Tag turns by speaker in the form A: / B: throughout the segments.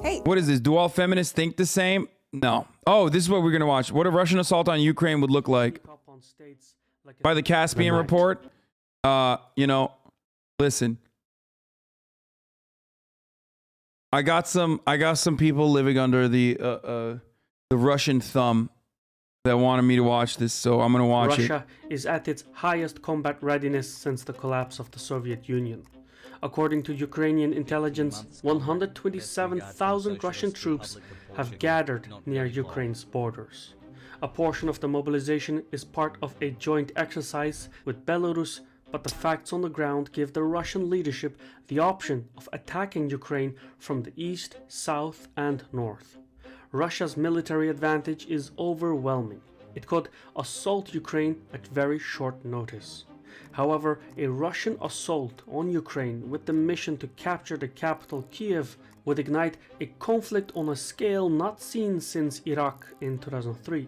A: Hey.
B: What is this? Do all feminists think the same? No. Oh, this is what we're going to watch. What a Russian assault on Ukraine would look like. By the Caspian Report. You know, listen. I got some people living under the Russian thumb that wanted me to watch this, so I'm going to watch
C: Russia is at its highest combat readiness since the collapse of the Soviet Union. According to Ukrainian intelligence, 127,000 Russian troops have gathered near Ukraine's borders. A portion of the mobilization is part of a joint exercise with Belarus, but the facts on the ground give the Russian leadership the option of attacking Ukraine from the east, south, and north. Russia's military advantage is overwhelming. It could assault Ukraine at very short notice. However, a Russian assault on Ukraine with the mission to capture the capital Kiev would ignite a conflict on a scale not seen since Iraq in 2003.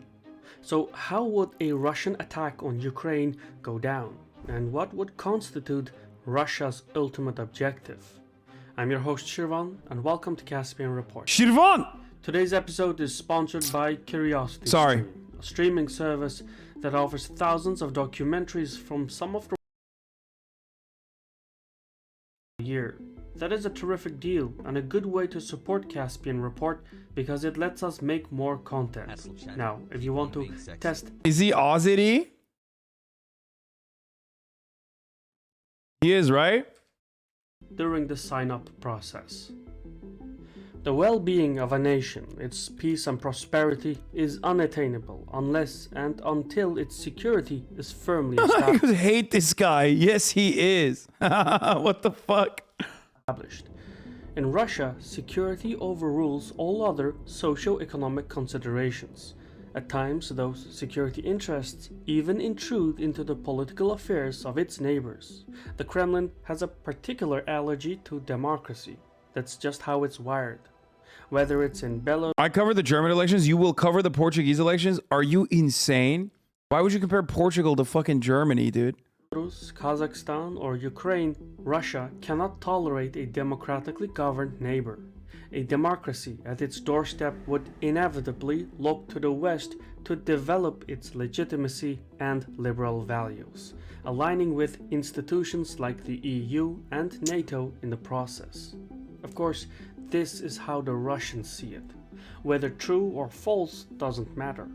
C: So how would a Russian attack on Ukraine go down? And what would constitute Russia's ultimate objective? I'm your host Shirvan, and welcome to Caspian Report.
B: Shirvan!
C: Today's episode is sponsored by Curiosity
B: Sorry.
C: Stream, a streaming service that offers thousands of documentaries from some of the year. That is a terrific deal and a good way to support Caspian Report because it lets us make more content. Now, if you want to test...
B: Is he Aussie? He is, right?
C: During the sign-up process. The well-being of a nation, its peace and prosperity, is unattainable unless and until its security is firmly established.
B: I hate this guy. Yes, he is. What the fuck?
C: In Russia, security overrules all other socio-economic considerations. At times, those security interests even intrude into the political affairs of its neighbors. The Kremlin has a particular allergy to democracy. That's just how it's wired. Whether it's in Belarus...
B: I covered the German elections. You will cover the Portuguese elections? Are you insane? Why would you compare Portugal to fucking Germany, dude?
C: Kazakhstan, or Ukraine, Russia cannot tolerate a democratically governed neighbor. A democracy at its doorstep would inevitably look to the West to develop its legitimacy and liberal values, aligning with institutions like the EU and NATO in the process. Of course, this is how the Russians see it. Whether true or false doesn't matter.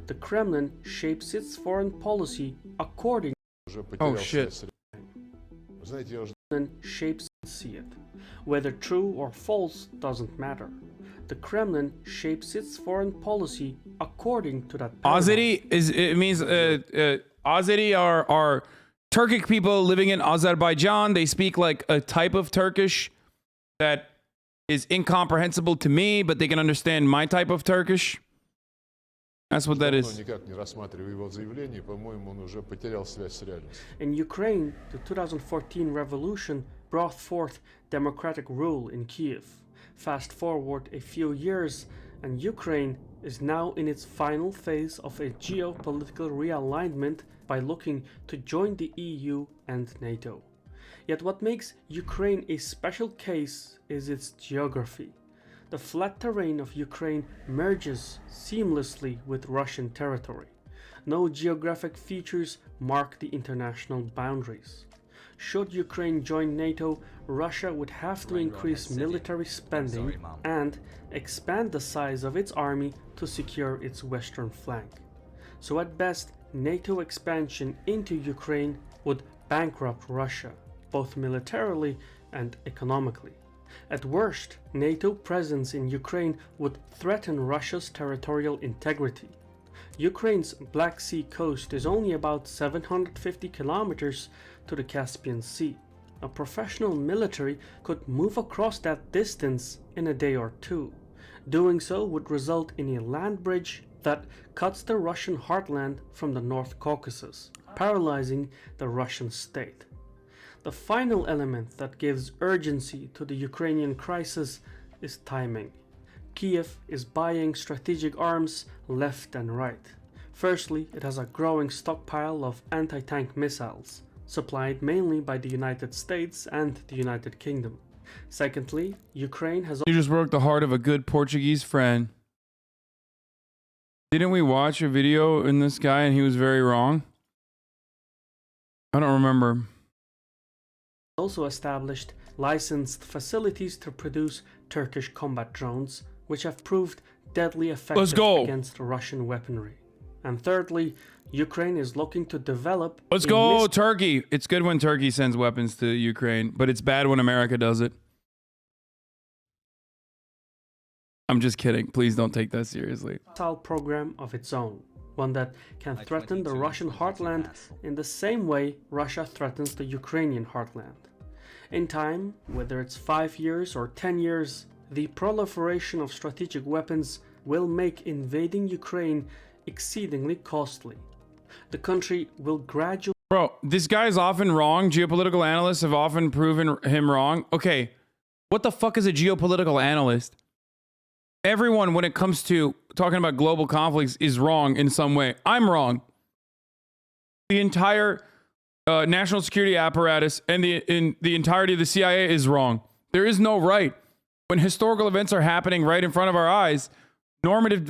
C: The Kremlin shapes its foreign policy according
B: Oh shit.
C: shapes see it. Whether true or false doesn't matter. The Kremlin shapes its foreign policy according to that paradigm.
B: Azeri is it means Azeri are Turkic people living in Azerbaijan. They speak like a type of Turkish that is incomprehensible to me, but they can understand my type of Turkish. That's what that is.
C: In Ukraine, the 2014 revolution brought forth democratic rule in Kiev. Fast forward a few years, and Ukraine is now in its final phase of a geopolitical realignment by looking to join the EU and NATO. Yet what makes Ukraine a special case is its geography. The flat terrain of Ukraine merges seamlessly with Russian territory. No geographic features mark the international boundaries. Should Ukraine join NATO, Russia would have to increase military spending and expand the size of its army to secure its western flank. So at best, NATO expansion into Ukraine would bankrupt Russia, both militarily and economically. At worst, NATO presence in Ukraine would threaten Russia's territorial integrity. Ukraine's Black Sea coast is only about 750 kilometers to the Caspian Sea. A professional military could move across that distance in a day or two. Doing so would result in a land bridge that cuts the Russian heartland from the North Caucasus, paralyzing the Russian state. The final element that gives urgency to the Ukrainian crisis is timing. Kiev is buying strategic arms left and right. Firstly, it has a growing stockpile of anti-tank missiles, supplied mainly by the United States and the United Kingdom. Secondly, Ukraine has
B: You just broke the heart of a good Portuguese friend. Didn't we watch a video in this guy and he was very wrong? I don't remember.
C: also established licensed facilities to produce Turkish combat drones, which have proved deadly effective against Russian weaponry. And thirdly, Ukraine is looking to develop...
B: Let's go, Turkey! It's good when Turkey sends weapons to Ukraine, but it's bad when America does it. I'm just kidding. Please don't take that seriously.
C: ...missile program of its own, one that can threaten the Russian heartland in the same way Russia threatens the Ukrainian heartland. In time, whether it's 5 years or 10 years, the proliferation of strategic weapons will make invading Ukraine exceedingly costly. The country will gradually...
B: Bro, this guy is often wrong. Geopolitical analysts have often proven him wrong. Okay, what the fuck is a geopolitical analyst? Everyone, when it comes to talking about global conflicts, is wrong in some way. I'm wrong. The entire national security apparatus and the entirety of the CIA is wrong. There is no right. When historical events are happening right in front of our eyes, normative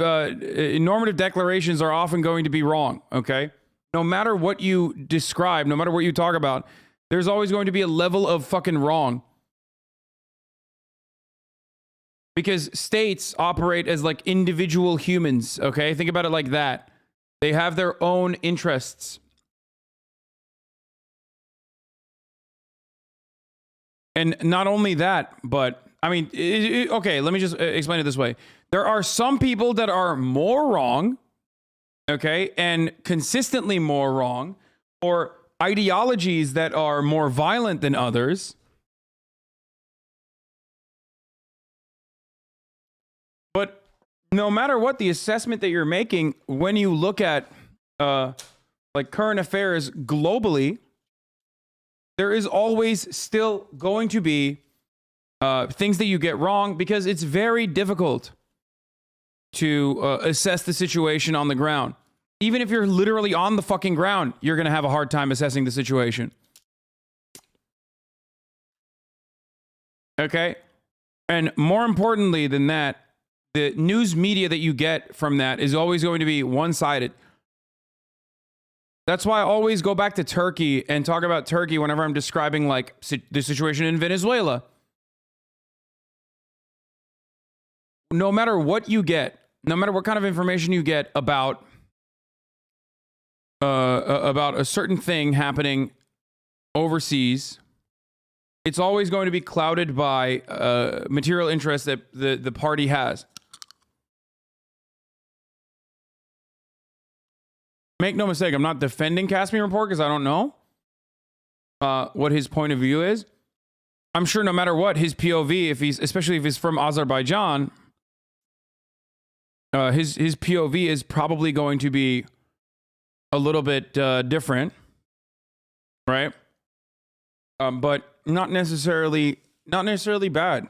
B: declarations are often going to be wrong, okay? No matter what you describe, no matter what you talk about, there's always going to be a level of fucking wrong. Because states operate as like individual humans, okay? Think about it like that. They have their own interests. And not only that, but I mean, okay, let me just explain it this way. There are some people that are more wrong, okay, and consistently more wrong, or ideologies that are more violent than others. But no matter what the assessment that you're making, when you look at like current affairs globally, there is always still going to be things that you get wrong, because it's very difficult to assess the situation on the ground. Even if you're literally on the fucking ground, you're going to have a hard time assessing the situation. Okay? And more importantly than that, the news media that you get from that is always going to be one-sided. That's why I always go back to Turkey and talk about Turkey whenever I'm describing like the situation in Venezuela. No matter what you get, no matter what kind of information you get about a certain thing happening overseas, it's always going to be clouded by material interest that the party has. Make no mistake, I'm not defending Caspian Report because I don't know what his point of view is. I'm sure no matter what, his POV, especially if he's from Azerbaijan, his POV is probably going to be a little bit different, right? But not necessarily bad.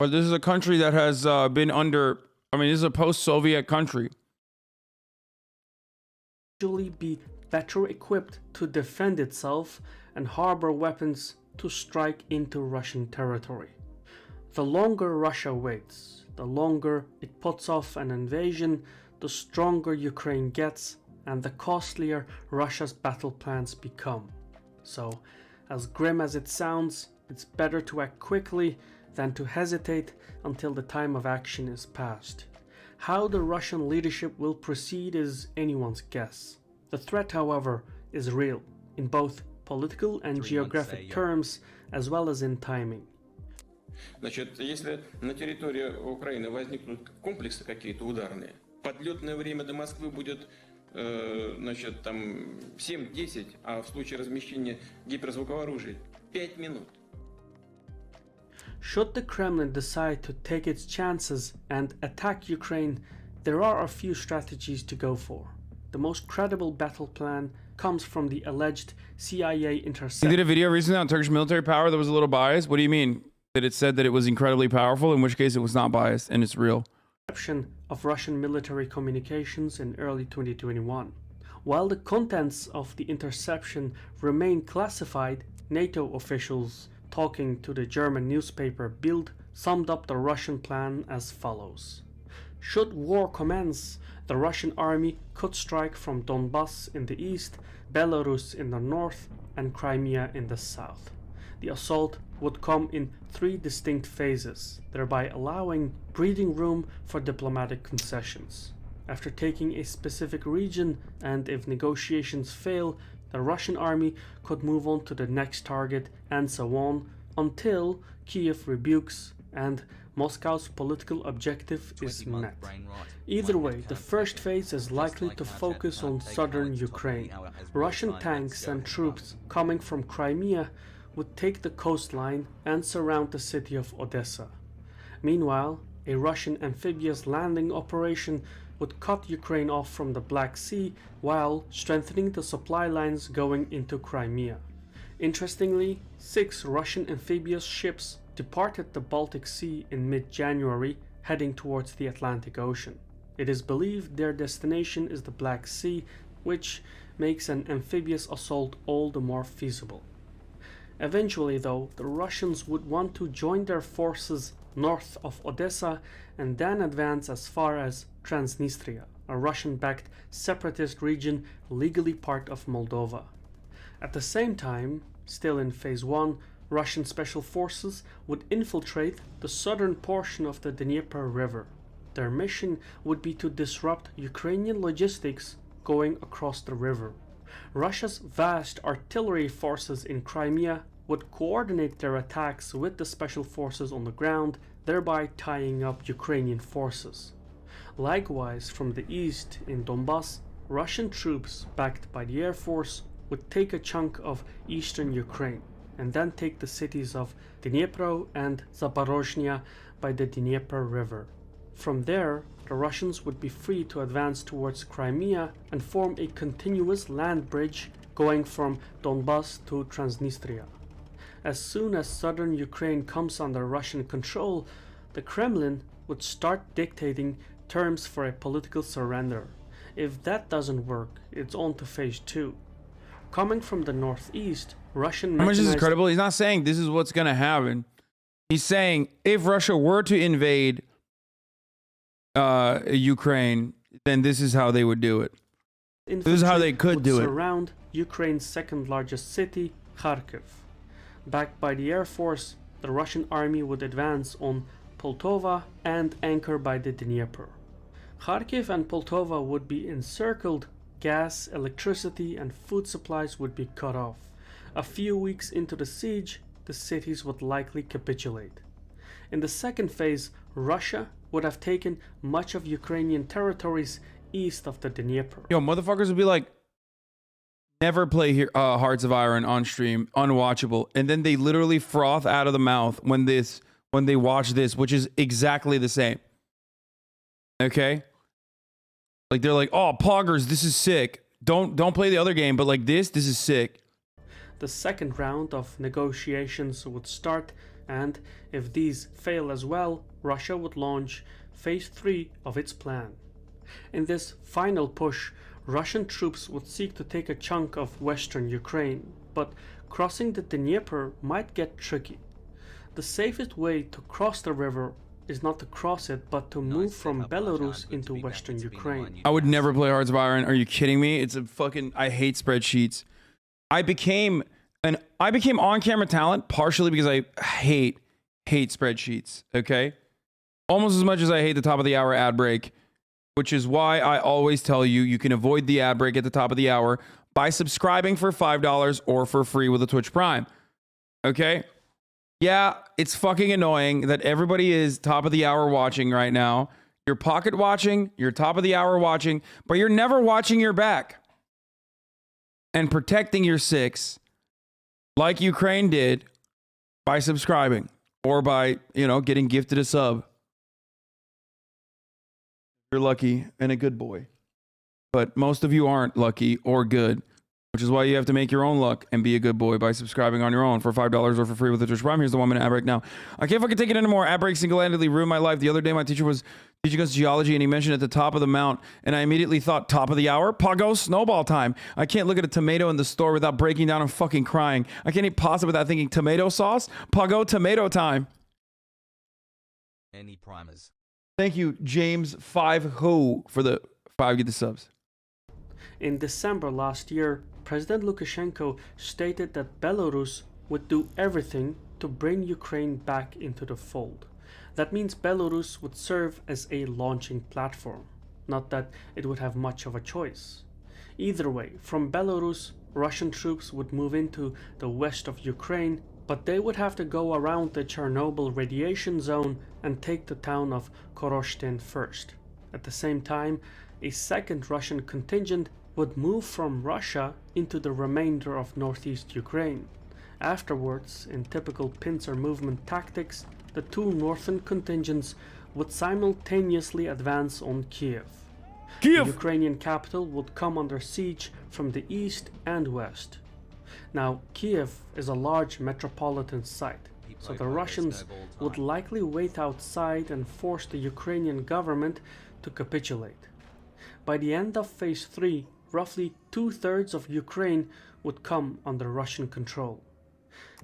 B: But this is a country that has been under, I mean, this is a post-Soviet country.
C: Be better equipped to defend itself and harbor weapons to strike into Russian territory. The longer Russia waits, the longer it puts off an invasion, the stronger Ukraine gets and the costlier Russia's battle plans become. So, as grim as it sounds, it's better to act quickly than to hesitate until the time of action is past. How the Russian leadership will proceed is anyone's guess. The threat, however, is real, in both political and geographic terms, as well as in timing.
A: Значит, если на территории Украины возникнут комплексы какие-то ударные, подлетное время до Москвы будет, значит, там 7-10, а в случае размещения гиперзвукового оружия 5 минут.
C: Should the Kremlin decide to take its chances and attack Ukraine, there are a few strategies to go for. The most credible battle plan comes from the alleged CIA interception.
B: You did a video recently on Turkish military power that was a little biased. What do you mean? That it said that it was incredibly powerful, in which case it was not biased and it's real.
C: Of Russian military communications in early 2021. While the contents of the interception remain classified, NATO officials talking to the German newspaper Bild summed up the Russian plan as follows. Should war commence, the Russian army could strike from Donbass in the east, Belarus in the north, and Crimea in the south. The assault would come in 3 distinct phases, thereby allowing breathing room for diplomatic concessions. After taking a specific region, and if negotiations fail, the Russian army could move on to the next target, and so on, until Kiev rebukes and Moscow's political objective is met. Either way, the first phase is likely to focus on southern Ukraine. Russian tanks and troops coming from Crimea would take the coastline and surround the city of Odessa. Meanwhile, a Russian amphibious landing operation would cut Ukraine off from the Black Sea while strengthening the supply lines going into Crimea. Interestingly, 6 Russian amphibious ships departed the Baltic Sea in mid-January, heading towards the Atlantic Ocean. It is believed their destination is the Black Sea, which makes an amphibious assault all the more feasible. Eventually, though, the Russians would want to join their forces north of Odessa and then advance as far as Transnistria, a Russian-backed separatist region legally part of Moldova. At the same time, still in Phase 1, Russian special forces would infiltrate the southern portion of the Dnieper River. Their mission would be to disrupt Ukrainian logistics going across the river. Russia's vast artillery forces in Crimea would coordinate their attacks with the special forces on the ground, thereby tying up Ukrainian forces. Likewise, from the east in Donbass, Russian troops backed by the Air Force would take a chunk of eastern Ukraine and then take the cities of Dnipro and Zaporozhye by the Dnieper River. From there, the Russians would be free to advance towards Crimea and form a continuous land bridge going from Donbass to Transnistria. As soon as southern Ukraine comes under Russian control, the Kremlin would start dictating terms for a political surrender. If that doesn't work, it's on to Phase 2. Coming from the northeast, Russian
B: How much is this
C: mechanized...
B: credible? He's not saying this is what's going to happen. He's saying if Russia were to invade Ukraine, then this is how they would do it. This is how they could do it.
C: Surround Ukraine's second largest city, Kharkiv. Backed by the Air Force, the Russian army would advance on Poltava and anchor by the Dnieper. Kharkiv and Poltava would be encircled. Gas, electricity, and food supplies would be cut off. A few weeks into the siege, the cities would likely capitulate. In the second phase, Russia would have taken much of Ukrainian territories east of the Dnieper.
B: Yo, motherfuckers would be like, never play here, Hearts of Iron on stream, unwatchable. And then they literally froth out of the mouth when they watch this, which is exactly the same. Okay? Like they're like, oh, poggers, this is sick. Don't play the other game, but like this is sick.
C: The second round of negotiations would start, and if these fail as well, Russia would launch Phase 3 of its plan. In this final push, Russian troops would seek to take a chunk of western Ukraine, but crossing the Dnieper might get tricky. The safest way to cross the river is not to cross it, but to move from Belarus into western Ukraine.
B: I would never play Hearts of Iron. Are you kidding me? It's a fucking, I hate spreadsheets. I became on-camera talent partially because I hate spreadsheets, okay? Almost as much as I hate the top of the hour ad break, which is why I always tell you, you can avoid the ad break at the top of the hour by subscribing for $5 or for free with a Twitch Prime, okay? Yeah, it's fucking annoying that everybody is top of the hour watching right now. You're pocket watching, you're top of the hour watching, but you're never watching your back and protecting your six like Ukraine did by subscribing or by, getting gifted a sub. You're lucky and a good boy. But most of you aren't lucky or good. which is why you have to make your own luck and be a good boy by subscribing on your own for $5 or for free with the Twitch Prime. Here's the 1 minute ad break now. I can't fucking take it anymore. Ad break single-handedly ruined my life. The other day, my teacher was teaching us geology and he mentioned at the top of the mount, and I immediately thought, top of the hour? Pago, snowball time. I can't look at a tomato in the store without breaking down and fucking crying. I can't eat pasta without thinking tomato sauce. Pago, tomato time.
D: Any primers?
B: Thank you, James 5 Ho, for the 5 get the subs.
C: In December last year, President Lukashenko stated that Belarus would do everything to bring Ukraine back into the fold. That means Belarus would serve as a launching platform, not that it would have much of a choice. Either way, from Belarus, Russian troops would move into the west of Ukraine, but they would have to go around the Chernobyl radiation zone and take the town of Koroshten first. At the same time, a second Russian contingent would move from Russia into the remainder of northeast Ukraine. Afterwards, in typical pincer movement tactics, the two northern contingents would simultaneously advance on Kiev. The Ukrainian capital would come under siege from the east and west. Now, Kiev is a large metropolitan site, so the Russians would likely wait outside and force the Ukrainian government to capitulate. By the end of Phase 3, roughly 2/3 of Ukraine would come under Russian control.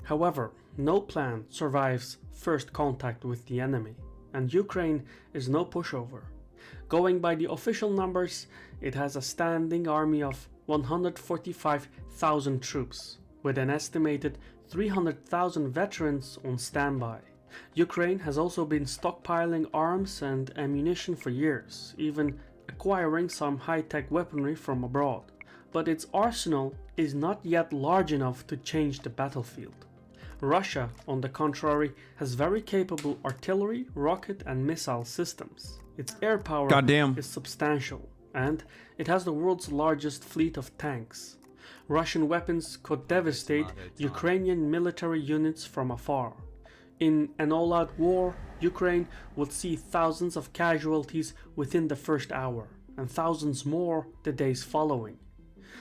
C: However, no plan survives first contact with the enemy, and Ukraine is no pushover. Going by the official numbers, it has a standing army of 145,000 troops, with an estimated 300,000 veterans on standby. Ukraine has also been stockpiling arms and ammunition for years, even acquiring some high-tech weaponry from abroad. But its arsenal is not yet large enough to change the battlefield. Russia, on the contrary, has very capable artillery, rocket and missile systems. Its air power is substantial, and it has the world's largest fleet of tanks. Russian weapons could devastate Ukrainian military units from afar. In an all-out war, Ukraine would see thousands of casualties within the first hour, and thousands more the days following.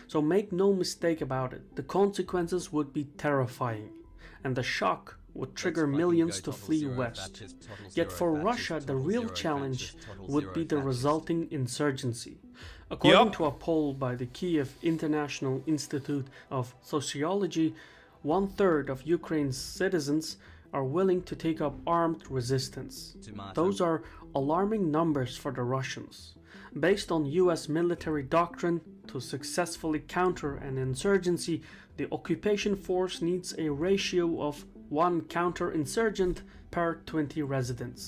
C: So make no mistake about it, the consequences would be terrifying, and the shock would trigger millions to flee west. Yet for Russia, the real challenge would be the resulting insurgency. According to a poll by the Kiev International Institute of Sociology, 1/3 of Ukraine's citizens are willing to take up armed resistance. Those are alarming numbers for the Russians. Based on US military doctrine, to successfully counter an insurgency, the occupation force needs a ratio of 1 counter-insurgent per 20 residents.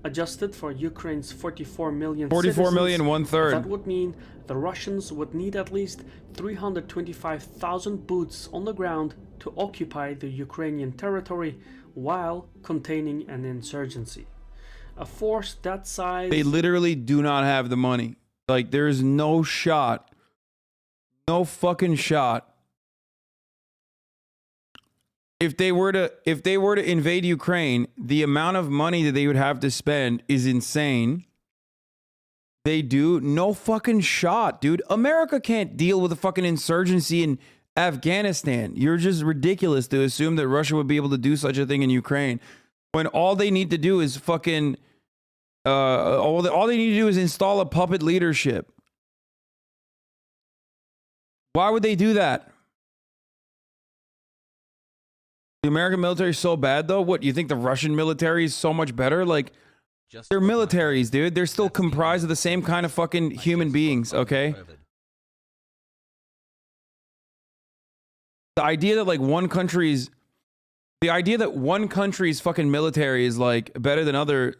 C: Adjusted for Ukraine's 44 million citizens,
B: 1/3.
C: that would mean the Russians would need at least 325,000 boots on the ground to occupy the Ukrainian territory while containing an insurgency. A force that size...
B: They literally do not have the money. Like, there's no shot. No fucking shot. If they were to invade Ukraine, the amount of money that they would have to spend is insane. They do no fucking shot, dude. America can't deal with a fucking insurgency in Afghanistan. You're just ridiculous to assume that Russia would be able to do such a thing in Ukraine when all they need to do is fucking all they need to do is install a puppet leadership. Why would they do that? The American military is so bad, though. What, you think the Russian military is so much better? Like, they're militaries, dude. They're still comprised of the same kind of fucking human beings, okay? The idea that like one country's fucking military is like better than others,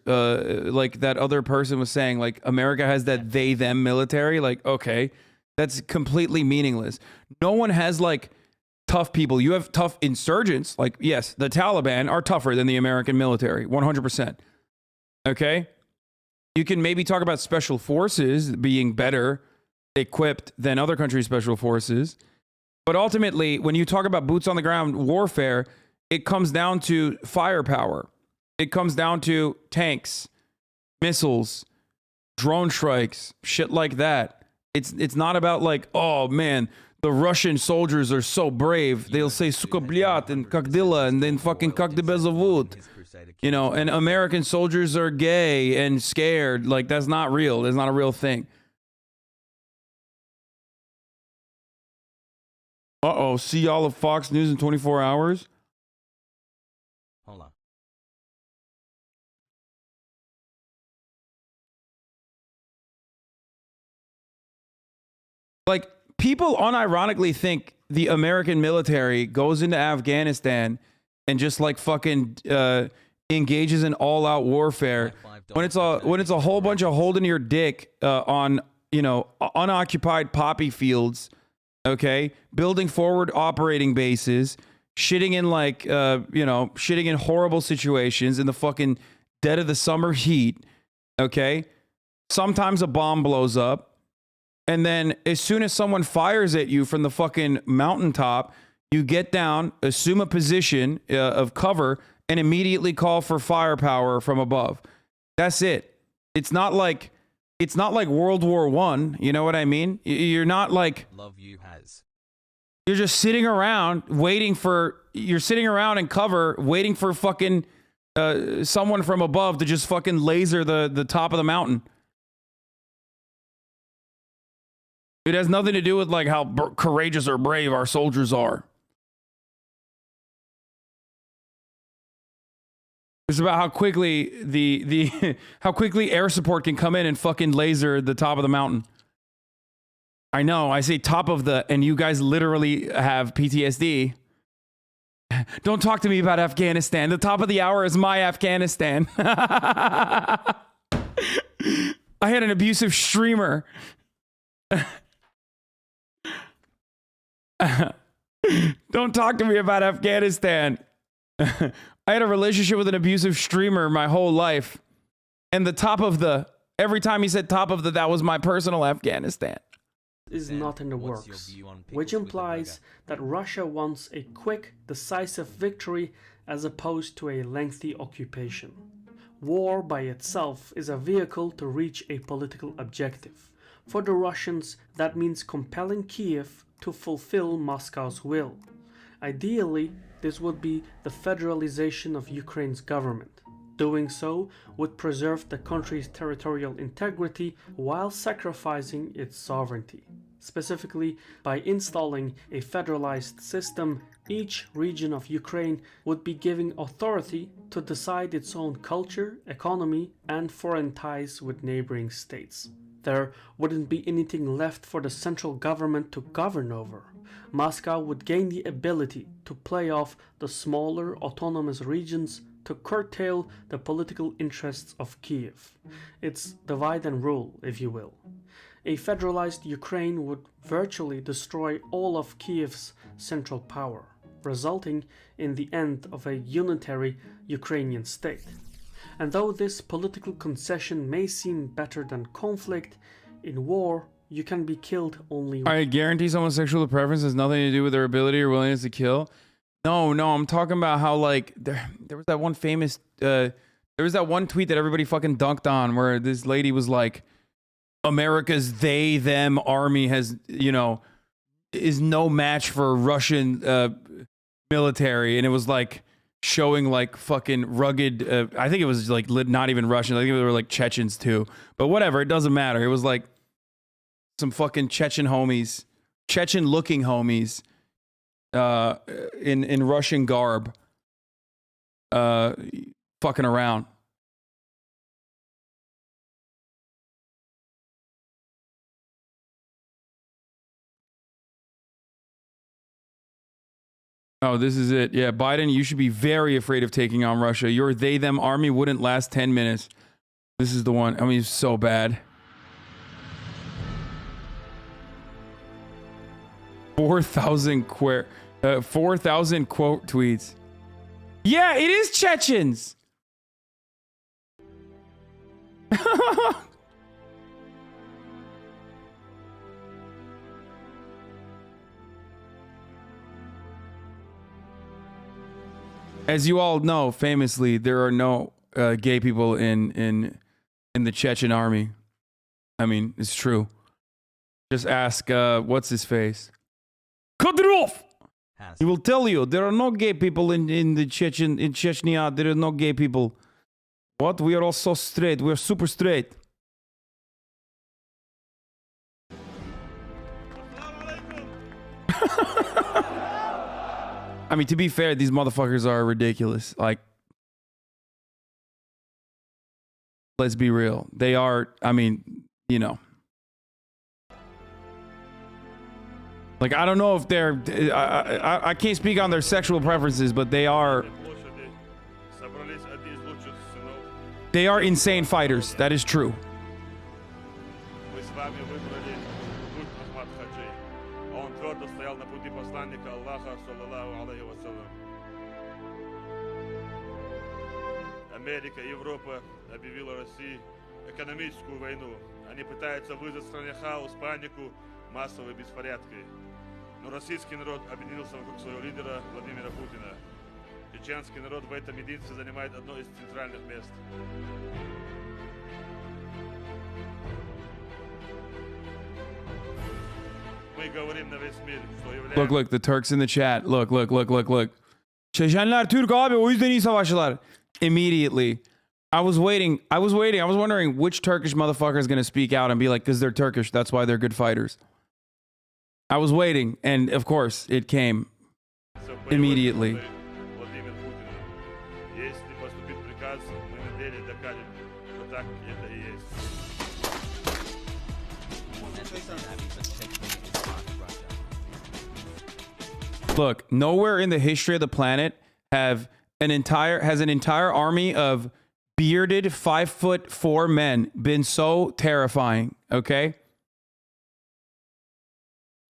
B: like that other person was saying, like America has that they-them military. Like, okay, that's completely meaningless. No one has like tough people. You have tough insurgents. Like, yes, the Taliban are tougher than the American military, 100%. Okay? You can maybe talk about special forces being better equipped than other countries' special forces. But ultimately, when you talk about boots on the ground warfare, it comes down to firepower. It comes down to tanks, missiles, drone strikes, shit like that. It's not about like, oh man, the Russian soldiers are so brave. They'll say suka blyat and kakdila and then fucking kakdibezavut. You know, and American soldiers are gay and scared. Like, that's not real. That's not a real thing. Uh-oh, see all of Fox News in 24 hours?
D: Hold on.
B: Like, people unironically think the American military goes into Afghanistan and just like fucking engages in all-out warfare when it's a whole bunch of holding your dick on, you know, unoccupied poppy fields, okay, building forward operating bases, shitting in like you know, shitting in horrible situations in the fucking dead of the summer heat, okay? Sometimes a bomb blows up. And then as soon as someone fires at you from the fucking mountaintop, you get down, assume a position of cover, and immediately call for firepower from above. That's it. It's not like World War I. You know what I mean? You're not like,
D: Love you has.
B: you're just sitting around waiting for, you're sitting around in cover waiting for fucking someone from above to just fucking laser the top of the mountain. It has nothing to do with like how courageous or brave our soldiers are. It's about how quickly how quickly air support can come in and fucking laser the top of the mountain. I know, I say top of the, and you guys literally have PTSD. Don't talk to me about Afghanistan. The top of the hour is my Afghanistan. I had an abusive streamer. Don't talk to me about Afghanistan. I had a relationship with an abusive streamer my whole life. And the top of the, every time he said top of the, that was my personal Afghanistan.
C: Is not in the works, which implies that Russia wants a quick, decisive victory as opposed to a lengthy occupation. War by itself is a vehicle to reach a political objective. For the Russians, that means compelling Kiev to fulfill Moscow's will. Ideally, this would be the federalization of Ukraine's government. Doing so would preserve the country's territorial integrity while sacrificing its sovereignty. Specifically, by installing a federalized system, each region of Ukraine would be given authority to decide its own culture, economy, and foreign ties with neighboring states. There wouldn't be anything left for the central government to govern over. Moscow would gain the ability to play off the smaller autonomous regions to curtail the political interests of Kiev. It's divide and rule, if you will. A federalized Ukraine would virtually destroy all of Kiev's central power, resulting in the end of a unitary Ukrainian state. And though this political concession may seem better than conflict, in war you can be killed only.
B: I guarantee someone's sexual preference has nothing to do with their ability or willingness to kill. No, I'm talking about how like there was that one famous there was that one tweet that everybody fucking dunked on where this lady was like, America's they them army has, you know, is no match for Russian military, and it was like showing like fucking rugged I think it was like not even Russian, I think they were like Chechens too, but whatever, it doesn't matter. It was like some fucking Chechen homies, Chechen looking homies in Russian garb fucking around. Oh, this is it. Yeah, Biden, you should be very afraid of taking on Russia. Your they-them army wouldn't last 10 minutes. This is the one. I mean, it's so bad. 4,000 quote tweets. Yeah, it is Chechens. As you all know, famously, there are no gay people in the Chechen army. I mean, it's true. Just ask, what's his face? Kadyrov!
D: Has.
B: He will tell you there are no gay people in Chechnya. There are no gay people. What? We are all so straight. We are super straight. I mean, to be fair, these motherfuckers are ridiculous. Like, let's be real. They are, I mean, you know. Like, I don't know if they're, I can't speak on their sexual preferences, but they are insane fighters. That is true.
E: Америка, Европа объявила России экономическую войну. Они пытаются вызвать в стране хаос, панику, массовые беспорядки. Но российский народ объединился вокруг своего лидера Владимира Путина. Чеченский народ в этом единстве занимает одно из центральных мест. Мы говорим на весь мир, что является...
B: Look, the Turks in the chat. Look. Çeçenler Türk abi, o yüzden iyi savaşçılar. Immediately. I was waiting. I was wondering which Turkish motherfucker is going to speak out and be like, because they're Turkish, that's why they're good fighters. I was waiting, and of course, it came immediately. Look, nowhere in the history of the planet has an entire army of bearded 5'4" men been so terrifying. Okay,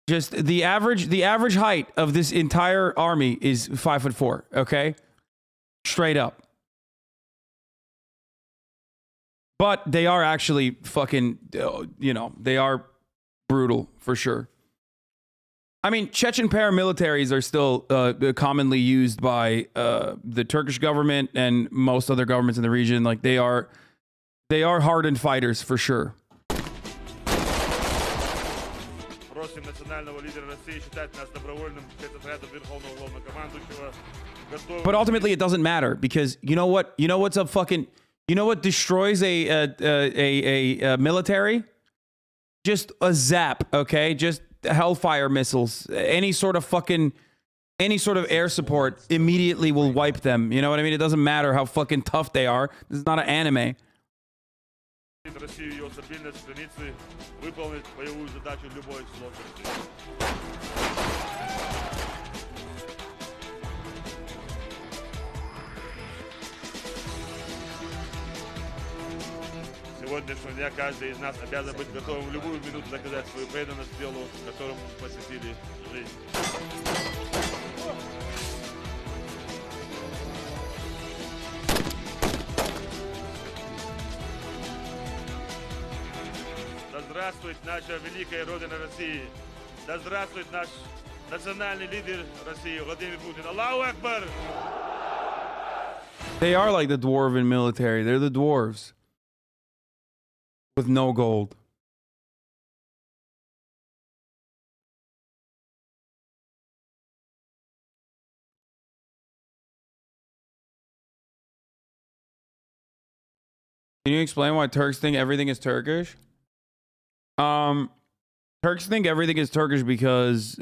B: just the average height of this entire army is 5'4". Okay, straight up. But they are actually fucking, you know, they are brutal for sure. I mean, Chechen paramilitaries are still commonly used by the Turkish government and most other governments in the region. Like, they are hardened fighters for sure. But ultimately, it doesn't matter because you know what? You know what's a fucking? You know what destroys a military? Just a zap, okay? Just Hellfire missiles, any sort of air support immediately will wipe them. You know what I mean? It doesn't matter how fucking tough they are. This is not an anime.
E: Сегодняшнего дня каждый из нас обязан быть готовым в любую минуту доказать свою преданность делу, которому посвятили жизнь. Да здравствует наша великая Родина России! Да здравствует наш национальный лидер России Владимир Путин! Аллаху Акбар!
B: They are like the dwarven military. They're the dwarves. With no gold. Can you explain why Turks think everything is Turkish? Turks think everything is Turkish because